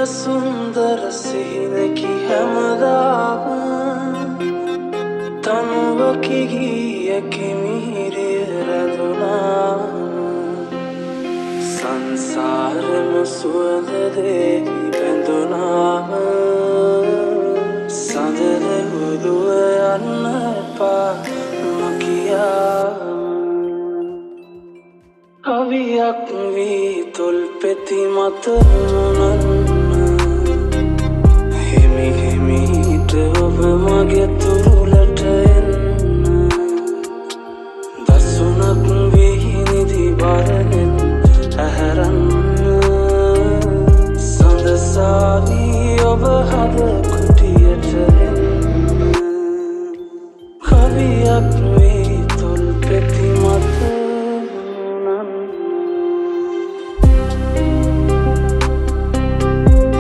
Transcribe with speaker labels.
Speaker 1: सुंदर सिहिनकी හැමදාම තනුවකි ගියකි මිහිරිය රැඳුණා සංසාරෙම සුවඳ දෙවි බැඳුණාම සඳ දෙවුදුව යන්න එපා නොකියා කවියක් වී තොල් පෙති මත මගේ තුරුලට එන්න දසුනක් විහිනිදි බරනෙන් ඇහැරන්න සඳසාවී ඔබ හද